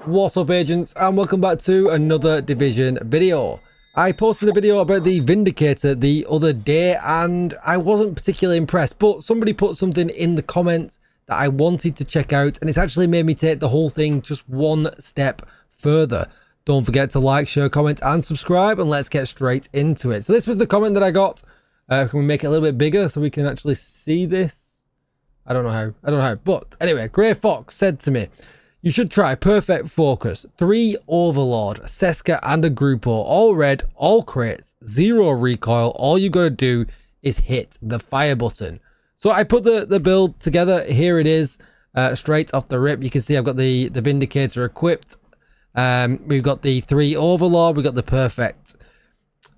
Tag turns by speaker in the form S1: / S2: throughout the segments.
S1: What's up, agents, and welcome back to another Division video. I posted a video about the Vindicator the other day and I wasn't particularly impressed, but somebody put something in the comments that I wanted to check out, and it's actually made me take the whole thing just one step further. Don't forget to like, share, comment and subscribe, and let's get straight into it. So this was the comment that I got. Can we make it a little bit bigger so we can actually see this? I don't know how, but anyway, Grey Fox said to me, you should try Perfect Focus, 3 Overlord, Seska and a Grupo, all red, all crits, 0 recoil. All you gotta do is hit the fire button. So I put the build together. Here it is, straight off the rip. You can see I've got the Vindicator equipped. We've got the 3 Overlord, we've got the Perfect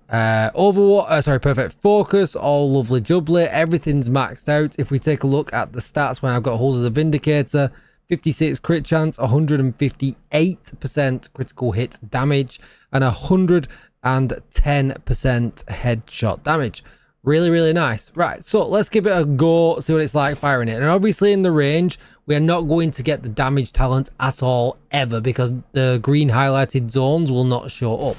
S1: Perfect Focus, all lovely jubbly, everything's maxed out. If we take a look at the stats when I've got hold of the Vindicator, 56 crit chance, 158% critical hit damage, and 110% headshot damage. Really nice. Right, so let's give it a go, see what it's like firing it. And obviously in the range, we are not going to get the damage talent at all, ever, because the green highlighted zones will not show up.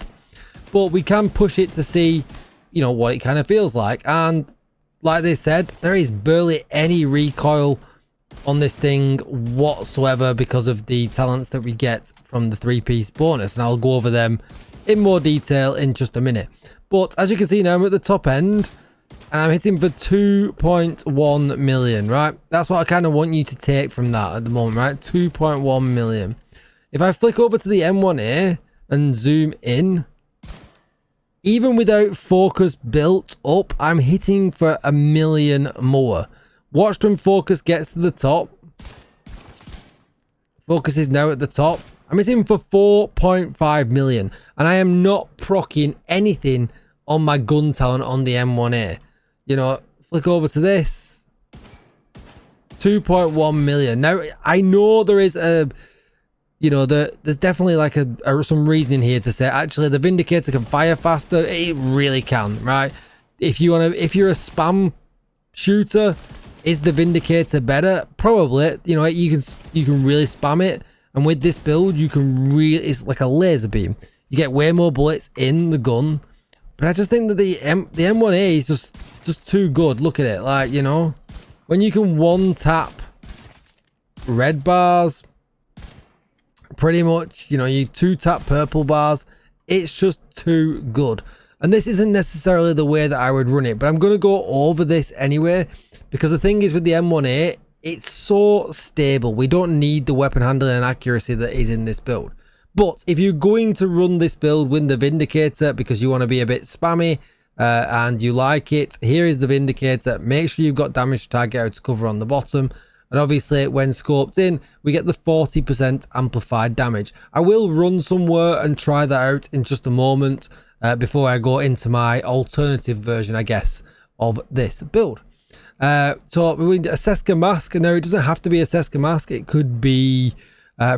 S1: But we can push it to see, you know, what it kind of feels like. And like they said, there is barely any recoil on this thing whatsoever because of the talents that we get from the 3-piece bonus. And I'll go over them in more detail in just a minute. But as you can see now, I'm at the top end and I'm hitting for 2.1 million, right? That's what I kind of want you to take from that at the moment, right? 2.1 million. If I flick over to the M1A and zoom in, even without focus built up, I'm hitting for 1 million more. Watch when focus gets to the top. Focus is now at the top. I'm hitting for 4.5 million. And I am not proccing anything on my gun talent on the M1A. You know, flick over to this. 2.1 million. Now, I know there is a... You know, there's definitely like some reasoning here to say actually the Vindicator can fire faster. It really can, right? If you're a spam shooter, is the Vindicator better? Probably. You know, you can really spam it, and with this build, you can really, it's like a laser beam. You get way more bullets in the gun, but I just think that the M1A is just too good. Look at it, like, you know, when you can one tap red bars. Pretty much, you know, you 2-tap purple bars. It's just too good. And this isn't necessarily the way that I would run it, but I'm going to go over this anyway, because the thing is with the M1A, it's so stable. We don't need the weapon handling and accuracy that is in this build. But if you're going to run this build with the Vindicator because you want to be a bit spammy and you like it, here is the Vindicator. Make sure you've got damage to target out to cover on the bottom. And obviously, when scoped in, we get the 40% amplified damage. I will run somewhere and try that out in just a moment before I go into my alternative version, I guess, of this build. So we need a Seska mask. Now, it doesn't have to be a Seska mask. It could be,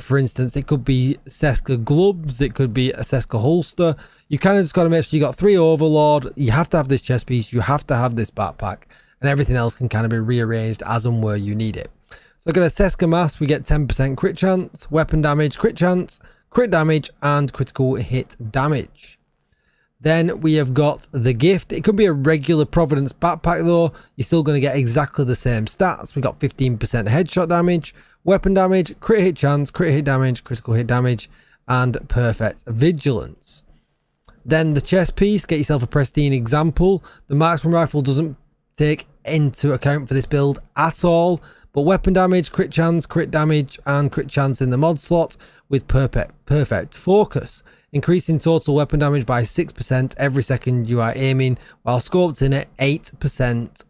S1: for instance, it could be Seska gloves. It could be a Seska holster. You kind of just got to make sure you got 3 Overlord. You have to have this chest piece. You have to have this backpack. And everything else can kind of be rearranged as and where you need it. So I got a Seska mask, we get 10% crit chance, weapon damage, crit chance, crit damage, and critical hit damage. Then we have got the gift. It could be a regular Providence backpack though. You're still going to get exactly the same stats. We got 15% headshot damage, weapon damage, crit hit chance, crit hit damage, critical hit damage, and perfect vigilance. Then the chest piece, get yourself a pristine example. The marksman rifle doesn't take into account for this build at all, but weapon damage, crit chance, crit damage, and crit chance in the mod slot with perfect focus, increasing total weapon damage by 6% every second you are aiming, while scoped in at 8%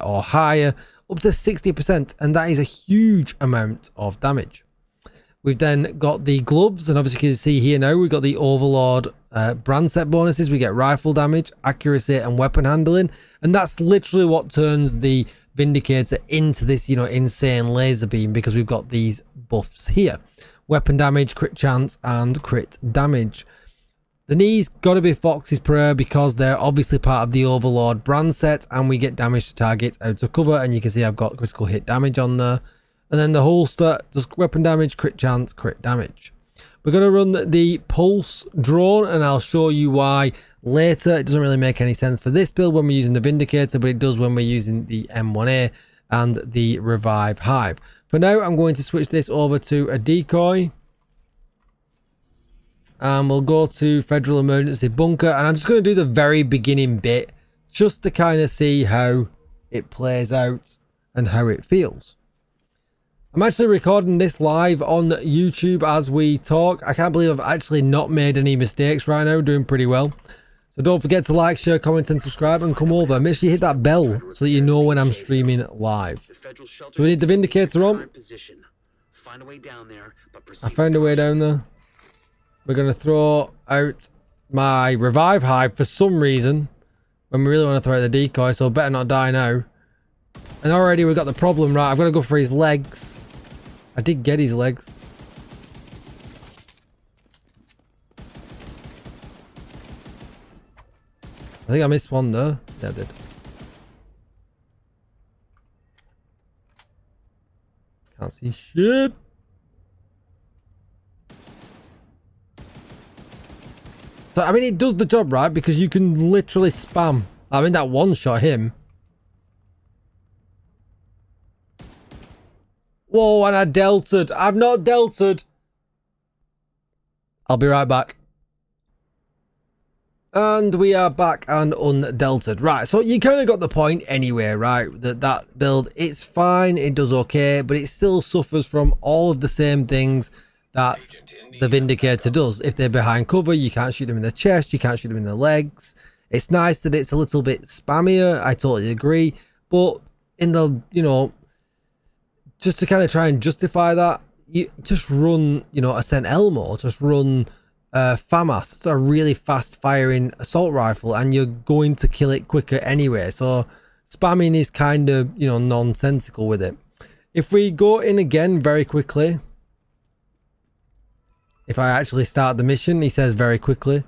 S1: or higher, up to 60%, and that is a huge amount of damage. We've then got the gloves, and obviously you can see here now we've got the Overlord brand set bonuses. We get rifle damage, accuracy, and weapon handling, and that's literally what turns the Vindicator into this, you know, insane laser beam, because we've got these buffs here: weapon damage, crit chance, and crit damage. The knees got to be Fox's Prayer because they're obviously part of the Overlord brand set, and we get damage to target out of cover, and you can see I've got critical hit damage on there. And then the holster does weapon damage, crit chance, crit damage. We're going to run the pulse drone, and I'll show you why later. It doesn't really make any sense for this build when we're using the Vindicator, but it does when we're using the M1A and the Revive Hive. For now, I'm going to switch this over to a decoy. And we'll go to Federal Emergency Bunker, and I'm just going to do the very beginning bit just to kind of see how it plays out and how it feels. I'm actually recording this live on YouTube as we talk. I can't believe I've actually not made any mistakes right now. Doing pretty well. So don't forget to like, share, comment and subscribe, and come over. Make sure you hit that bell so that you know when I'm streaming live. So we need the Vindicator on. I found a way down there. We're going to throw out my Revive Hive for some reason when we really want to throw out the decoy, so better not die now. And already we've got the problem, right? I've got to go for his legs. I did get his legs. I think I missed one there. Yeah, I did. Can't see shit. So, I mean, it does the job, right? Because you can literally spam. I mean, that one shot him. Whoa, and I delted. I've not delted. I'll be right back. And we are back and undelted. Right, so you kind of got the point anyway, right? That build, it's fine. It does okay, but it still suffers from all of the same things that the Vindicator does. If they're behind cover, you can't shoot them in the chest. You can't shoot them in the legs. It's nice that it's a little bit spammier. I totally agree. But in the, you know, just to kind of try and justify that, you just run, you know, Ascent Elmo, just run FAMAS. It's a really fast firing assault rifle, and you're going to kill it quicker anyway. So spamming is kind of, you know, nonsensical with it. If we go in again very quickly, if I actually start the mission, he says very quickly.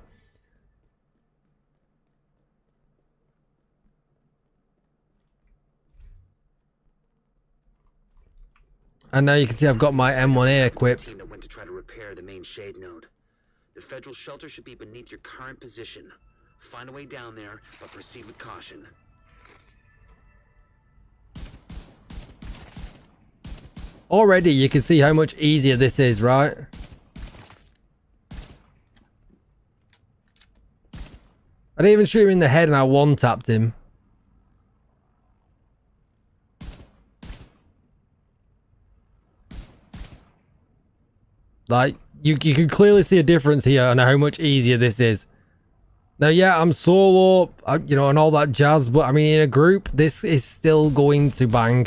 S1: And now you can see I've got my M1A equipped.
S2: Went to try to repair the main shade node. The federal shelter should be beneath your current position. Find a way down there, but proceed with caution.
S1: Already you can see how much easier this is, right? I didn't even shoot him in the head and I one-tapped him. Like, you can clearly see a difference here on how much easier this is. Now, yeah, I'm solo, you know, and all that jazz, but I mean, in a group, this is still going to bang.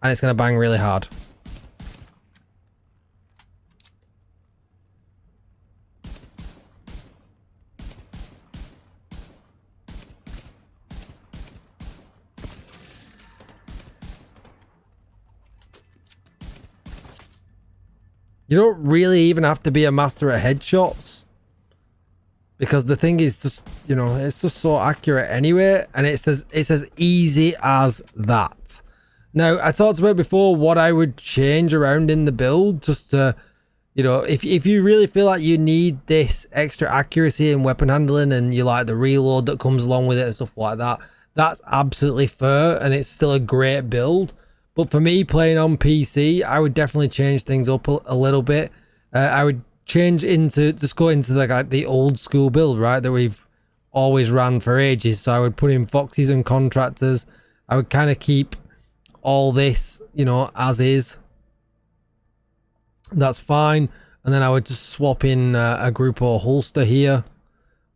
S1: And it's going to bang really hard. You don't really even have to be a master at headshots, because the thing is just, you know, it's just so accurate anyway, and it's as easy as that. Now, I talked about before what I would change around in the build, just to, you know, if you really feel like you need this extra accuracy and weapon handling, and you like the reload that comes along with it and stuff like that, that's absolutely fair, and it's still a great build. But for me, playing on PC, I would definitely change things up a little bit. I would change into, just go into like the old school build, right, that we've always ran for ages. So I would put in Foxys and Contractors. I would kind of keep all this, you know, as is. That's fine. And then I would just swap in a group or holster here.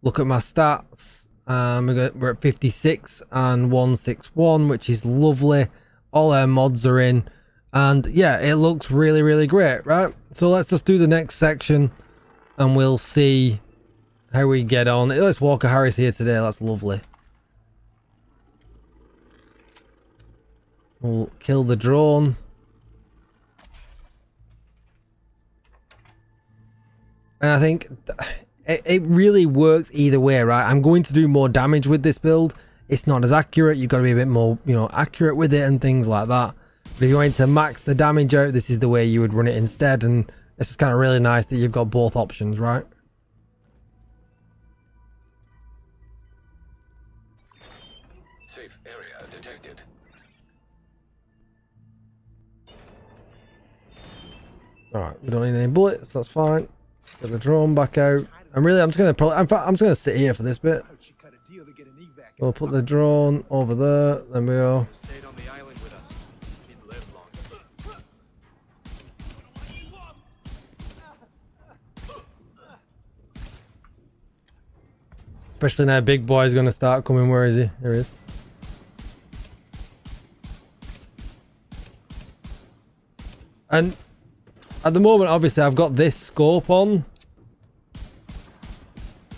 S1: Look at my stats. We're at 56 and 161, which is lovely. All our mods are in, and yeah, it looks really, really great, right? So let's just do the next section and we'll see how we get on. Let's Walker Harris here today. That's lovely. We'll kill the drone. And I think it really works either way, right? I'm going to do more damage with this build. It's not as accurate. You've got to be a bit more, you know, accurate with it and things like that. But if you wanted to max the damage out, this is the way you would run it instead. And It's just kind of really nice that you've got both options, right?
S3: Safe area detected.
S1: Alright, we don't need any bullets, that's fine. Get the drone back out. I'm just gonna probably, in fact, I'm just gonna sit here for this bit. We'll put the drone over there, then we go.
S4: Stayed on the island with us. She'd live longer.
S1: Especially now big boy's gonna start coming. Where is he? There he is. And at the moment, obviously, I've got this scope on.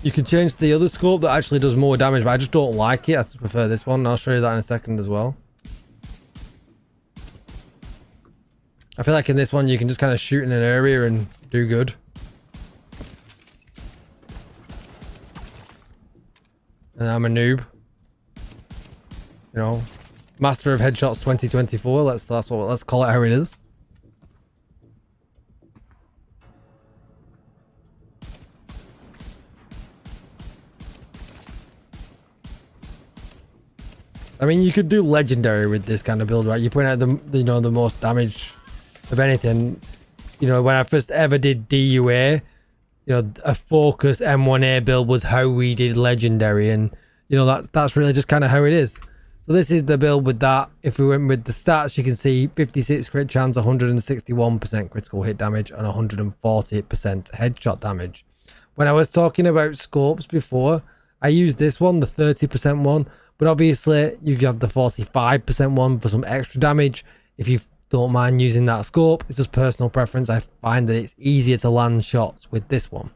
S1: You can change the other scope that actually does more damage, but I just don't like it. I just prefer this one. I'll show you that in a second as well. I feel like in this one, you can just kind of shoot in an area and do good. And I'm a noob. You know, master of headshots 2024. Let's call it how it is. I mean, you could do legendary with this kind of build, right? You point out the most damage of anything. You know, when I first ever did DUA, a focus M1A build was how we did legendary, and that's really just kind of how it is. So this is the build with that. If we went with the stats, you can see 56 crit chance, 161% critical hit damage, and 140% headshot damage. When I was talking about scopes before, I used this one, the 30% one. But obviously, you have the 45% one for some extra damage. If you don't mind using that scope, it's just personal preference. I find that it's easier to land shots with this one.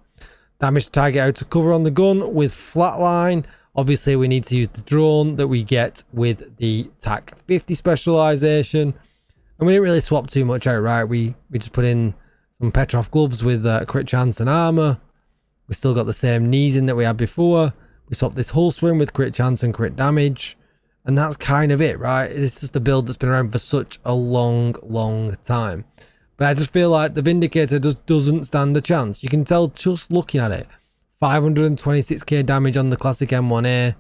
S1: Damage to target out to cover on the gun with flatline. Obviously, we need to use the drone that we get with the TAC 50 specialization. And we didn't really swap too much out, right? We just put in some Petrov gloves with crit chance and armor. We still got the same knees in that we had before. We swapped this holster in with crit chance and crit damage. And that's kind of it, right? It's just a build that's been around for such a long time. But I just feel like the Vindicator just doesn't stand a chance. You can tell just looking at it. 526k damage on the classic M1A.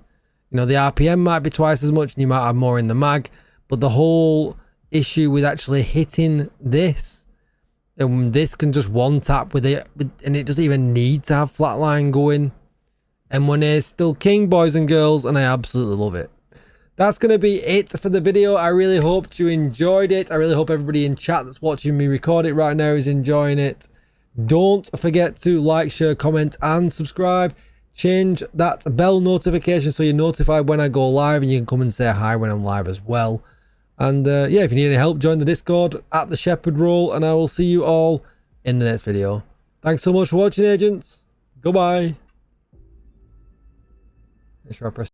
S1: The RPM might be twice as much and you might have more in the mag. But the whole issue with actually hitting this, this can just one tap with it. And it doesn't even need to have flatline going. M1A is still king, boys and girls, and I absolutely love it. That's going to be it for the video. I really hope you enjoyed it. I really hope everybody in chat that's watching me record it right now is enjoying it. Don't forget to like, share, comment, and subscribe. Change that bell notification so you're notified when I go live, and you can come and say hi when I'm live as well. And yeah, if you need any help, join the Discord at the Shepherd Roll, and I will see you all in the next video. Thanks so much for watching, agents. Goodbye. Make sure I press